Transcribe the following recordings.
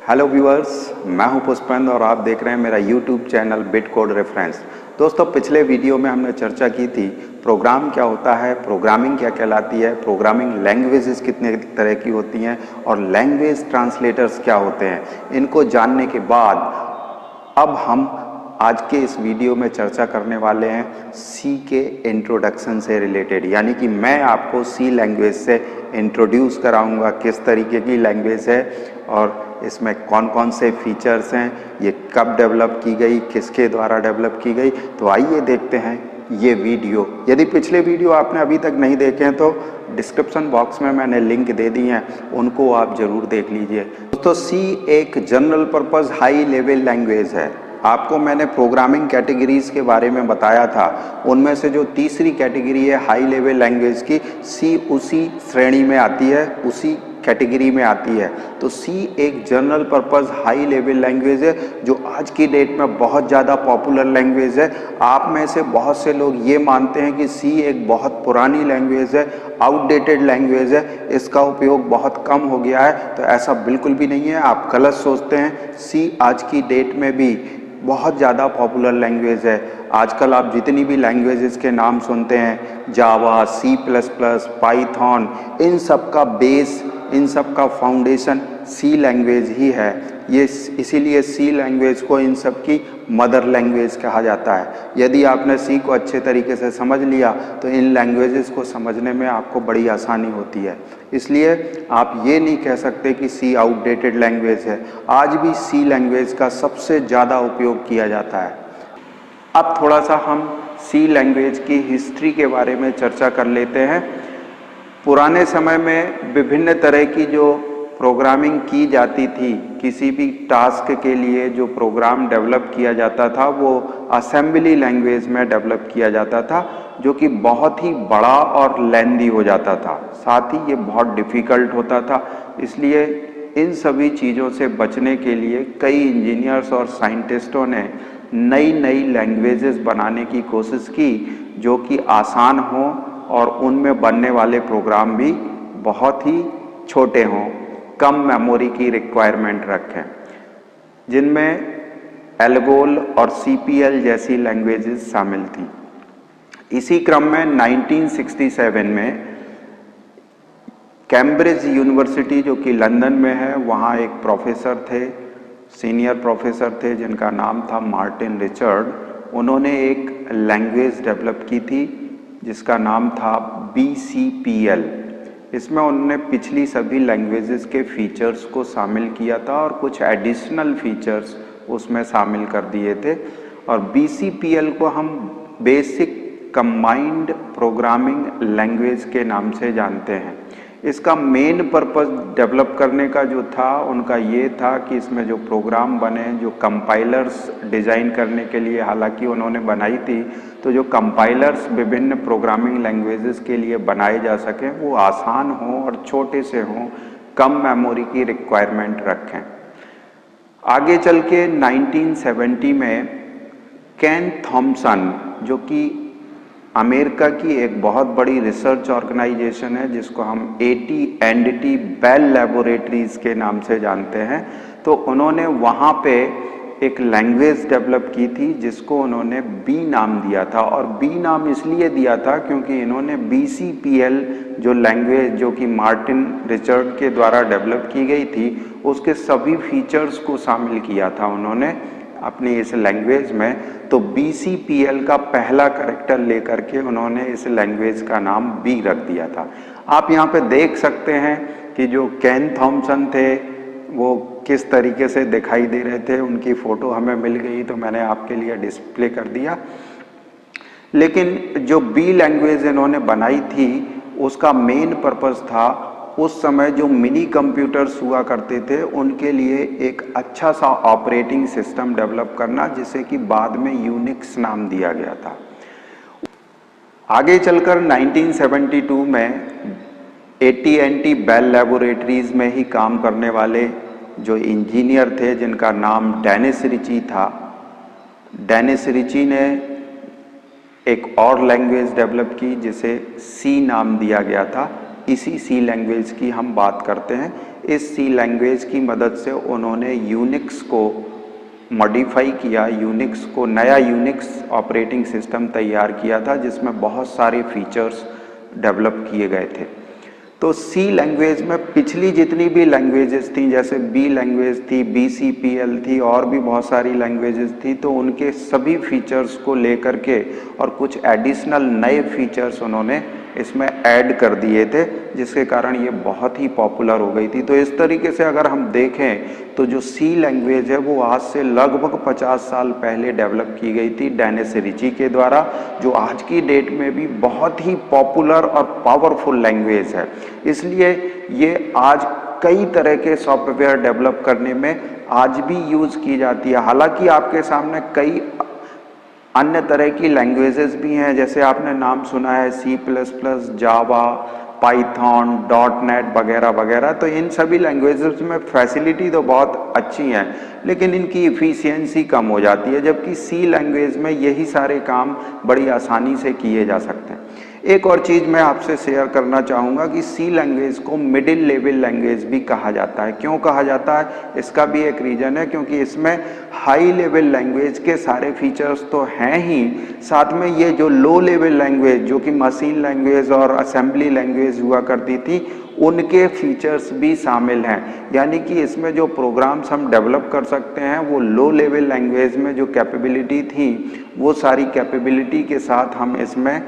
Hello viewers, मैं हूं पुष्पेंद्र और आप देख रहे हैं मेरा YouTube channel bit code reference. दोस्तों, पिछले वीडियो में हमने चर्चा की थी प्रोग्राम क्या होता है, प्रोग्रामिंग क्या कहलाती है, प्रोग्रामिंग लैंग्वेजेस कितने तरह की होती हैं और लैंग्वेज ट्रांसलेटर्स क्या होते हैं। इनको जानने के बाद अब हम आज के इस वीडियो में चर्चा करने वाले हैं सी के इंट्रोडक्शन से रिलेटेड, यानी कि मैं आपको सी लैंग्वेज से इंट्रोड्यूस कराऊंगा किस तरीके की लैंग्वेज है और इसमें कौन कौन से फीचर्स हैं, ये कब डेवलप की गई, किसके द्वारा डेवलप की गई। तो आइए देखते हैं ये वीडियो। यदि पिछले वीडियो आपने अभी तक नहीं देखे हैं तो डिस्क्रिप्शन बॉक्स में मैंने लिंक दे दी हैं, उनको आप ज़रूर देख लीजिए। दोस्तों, सी एक general purpose high level language है। आपको मैंने प्रोग्रामिंग कैटेगरीज के बारे में बताया था, उनमें से जो तीसरी कैटेगरी है हाई लेवल लैंग्वेज की, सी उसी श्रेणी में आती है, उसी कैटेगरी में आती है। तो सी एक general purpose high level language है जो आज की डेट में बहुत ज़्यादा पॉपुलर लैंग्वेज है। आप में से बहुत से लोग ये मानते हैं कि सी एक बहुत पुरानी लैंग्वेज है, आउटडेटेड लैंग्वेज है, इसका उपयोग बहुत कम हो गया है। तो ऐसा बिल्कुल भी नहीं है, आप गलत सोचते हैं। सी आज की डेट में भी बहुत ज़्यादा पॉपुलर लैंग्वेज है। आजकल आप जितनी भी लैंग्वेजेस के नाम सुनते हैं, जावा, सी प्लस प्लस, पाइथन, इन सब का बेस, इन सब का फाउंडेशन सी लैंग्वेज ही है। ये इसीलिए सी लैंग्वेज को इन सब की मदर लैंग्वेज कहा जाता है। यदि आपने सी को अच्छे तरीके से समझ लिया तो इन लैंग्वेजेस को समझने में आपको बड़ी आसानी होती है। इसलिए आप ये नहीं कह सकते कि सी आउटडेटेड लैंग्वेज है। आज भी सी लैंग्वेज का सबसे ज़्यादा उपयोग किया जाता है। अब थोड़ा सा हम सी लैंग्वेज की हिस्ट्री के बारे में चर्चा कर लेते हैं। पुराने समय में विभिन्न तरह की जो प्रोग्रामिंग की जाती थी, किसी भी टास्क के लिए जो प्रोग्राम डेवलप किया जाता था वो असेंबली लैंग्वेज में डेवलप किया जाता था, जो कि बहुत ही बड़ा और लेंदी हो जाता था, साथ ही ये बहुत डिफ़िकल्ट होता था। इसलिए इन सभी चीज़ों से बचने के लिए कई इंजीनियर्स और साइंटिस्टों ने नई नई लैंग्वेजेस बनाने की कोशिश की जो कि आसान हो और उनमें बनने वाले प्रोग्राम भी बहुत ही छोटे हों, कम मेमोरी की रिक्वायरमेंट रखें, जिनमें एल्गोल और सीपीएल जैसी लैंग्वेजेस शामिल थी। इसी क्रम में 1967 में कैम्ब्रिज यूनिवर्सिटी जो कि लंदन में है, वहाँ एक प्रोफेसर थे, सीनियर प्रोफेसर थे जिनका नाम था मार्टिन रिचर्ड। उन्होंने एक लैंग्वेज डेवलप की थी जिसका नाम था BCPL। इसमें उन्होंने पिछली सभी लैंग्वेजेस के फीचर्स को शामिल किया था और कुछ एडिशनल फीचर्स उसमें शामिल कर दिए थे। और BCPL को हम बेसिक कंबाइंड प्रोग्रामिंग लैंग्वेज के नाम से जानते हैं। इसका मेन पर्पस डेवलप करने का जो था उनका ये था कि इसमें जो प्रोग्राम बने, जो कंपाइलर्स डिज़ाइन करने के लिए हालांकि उन्होंने बनाई थी, तो जो कंपाइलर्स विभिन्न प्रोग्रामिंग लैंग्वेजेस के लिए बनाए जा सकें वो आसान हों और छोटे से हों, कम मेमोरी की रिक्वायरमेंट रखें। आगे चल के 1970 में केन थॉम्सन, जो कि अमेरिका की एक बहुत बड़ी रिसर्च ऑर्गेनाइजेशन है जिसको हम AT&T बेल लैबोरेटरीज के नाम से जानते हैं, तो उन्होंने वहाँ पे एक लैंग्वेज डेवलप की थी जिसको उन्होंने B नाम दिया था। और B नाम इसलिए दिया था क्योंकि इन्होंने BCPL जो लैंग्वेज जो कि मार्टिन रिचर्ड के द्वारा डेवलप की गई थी उसके सभी फीचर्स को शामिल किया था उन्होंने अपनी इस लैंग्वेज में। तो BCPL का पहला कैरेक्टर लेकर के उन्होंने इस लैंग्वेज का नाम B रख दिया था। आप यहाँ पे देख सकते हैं कि जो केन थॉम्सन थे वो किस तरीके से दिखाई दे रहे थे, उनकी फ़ोटो हमें मिल गई तो मैंने आपके लिए डिस्प्ले कर दिया। लेकिन जो B लैंग्वेज इन्होंने बनाई थी उसका मेन पर्पस था उस समय जो मिनी कंप्यूटर्स हुआ करते थे उनके लिए एक अच्छा सा ऑपरेटिंग सिस्टम डेवलप करना, जिसे कि बाद में यूनिक्स नाम दिया गया था। आगे चलकर 1972 में AT&T बेल लैबोरेटरीज में ही काम करने वाले जो इंजीनियर थे जिनका नाम डेनिस रिची था, डेनिस रिची ने एक और लैंग्वेज डेवलप की जिसे C नाम दिया गया था। इसी C लैंग्वेज की हम बात करते हैं। इस सी लैंग्वेज की मदद से उन्होंने यूनिक्स को मॉडिफाई किया, यूनिक्स को नया यूनिक्स ऑपरेटिंग सिस्टम तैयार किया था जिसमें बहुत सारे फीचर्स डेवलप किए गए थे। तो सी लैंग्वेज में पिछली जितनी भी लैंग्वेजेस थी, जैसे बी लैंग्वेज थी, BCPL थी और भी बहुत सारी लैंग्वेजेस थी, तो उनके सभी फीचर्स को लेकर के और कुछ एडिशनल नए फीचर्स उन्होंने इसमें ऐड कर दिए थे, जिसके कारण ये बहुत ही पॉपुलर हो गई थी। तो इस तरीके से अगर हम देखें तो जो सी लैंग्वेज है वो आज से लगभग 50 साल पहले डेवलप की गई थी डेनिस रिची के द्वारा, जो आज की डेट में भी बहुत ही पॉपुलर और पावरफुल लैंग्वेज है। इसलिए ये आज कई तरह के सॉफ्टवेयर डेवलप करने में आज भी यूज की जाती है। हालांकि आपके सामने कई अन्य तरह की लैंग्वेजेस भी हैं, जैसे आपने नाम सुना है C++, जावा, पाइथन, .NET वगैरह वगैरह। तो इन सभी लैंग्वेजेस में फैसिलिटी तो बहुत अच्छी हैं, लेकिन इनकी इफ़िशियंसी कम हो जाती है, जबकि सी लैंग्वेज में यही सारे काम बड़ी आसानी से किए जा सकते हैं। एक और चीज़ मैं आपसे शेयर करना चाहूँगा कि सी लैंग्वेज को मिडिल लेवल लैंग्वेज भी कहा जाता है। क्यों कहा जाता है? इसका भी एक रीज़न है, क्योंकि इसमें हाई लेवल लैंग्वेज के सारे फीचर्स तो हैं ही, साथ में ये जो लो लेवल लैंग्वेज जो कि मशीन लैंग्वेज और असेंबली लैंग्वेज हुआ करती थी, उनके फीचर्स भी शामिल हैं। यानी कि इसमें जो प्रोग्राम्स हम डेवलप कर सकते हैं वो लो लेवल लैंग्वेज में जो कैपेबिलिटी थी वो सारी कैपेबिलिटी के साथ हम इसमें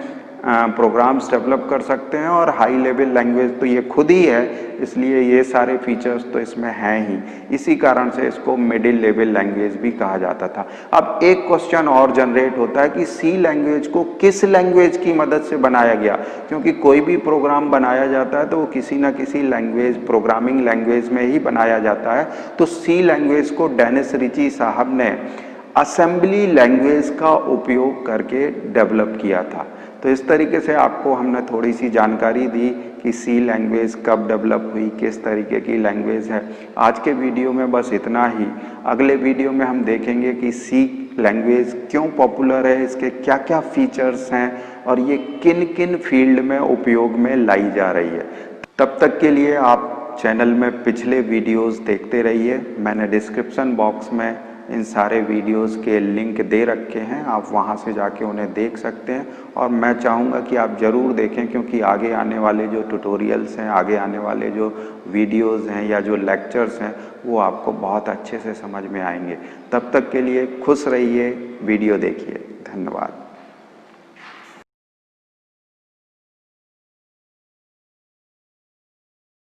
प्रोग्राम्स डेवलप कर सकते हैं। और हाई लेवल लैंग्वेज तो ये खुद ही है, इसलिए ये सारे फीचर्स तो इसमें हैं ही, इसी कारण से इसको मिडिल लेवल लैंग्वेज भी कहा जाता था। अब एक क्वेश्चन और जनरेट होता है कि सी लैंग्वेज को किस लैंग्वेज की मदद से बनाया गया, क्योंकि कोई भी प्रोग्राम बनाया जाता है तो वो किसी ना किसी लैंग्वेज, प्रोग्रामिंग लैंग्वेज में ही बनाया जाता है। तो सी लैंग्वेज को डेनिस रिची साहब ने असेंबली लैंग्वेज का उपयोग करके डेवलप किया था। तो इस तरीके से आपको हमने थोड़ी सी जानकारी दी कि सी लैंग्वेज कब डेवलप हुई, किस तरीके की लैंग्वेज है। आज के वीडियो में बस इतना ही। अगले वीडियो में हम देखेंगे कि सी लैंग्वेज क्यों पॉपुलर है, इसके क्या क्या फीचर्स हैं और ये किन किन फील्ड में उपयोग में लाई जा रही है। तब तक के लिए आप चैनल में पिछले वीडियोस देखते रहिए। मैंने डिस्क्रिप्शन बॉक्स में इन सारे वीडियोस के लिंक दे रखे हैं, आप वहां से जाके उन्हें देख सकते हैं। और मैं चाहूँगा कि आप ज़रूर देखें, क्योंकि आगे आने वाले जो ट्यूटोरियल्स हैं, आगे आने वाले जो वीडियोस हैं या जो लेक्चर्स हैं, वो आपको बहुत अच्छे से समझ में आएंगे। तब तक के लिए खुश रहिए, वीडियो देखिए। धन्यवाद।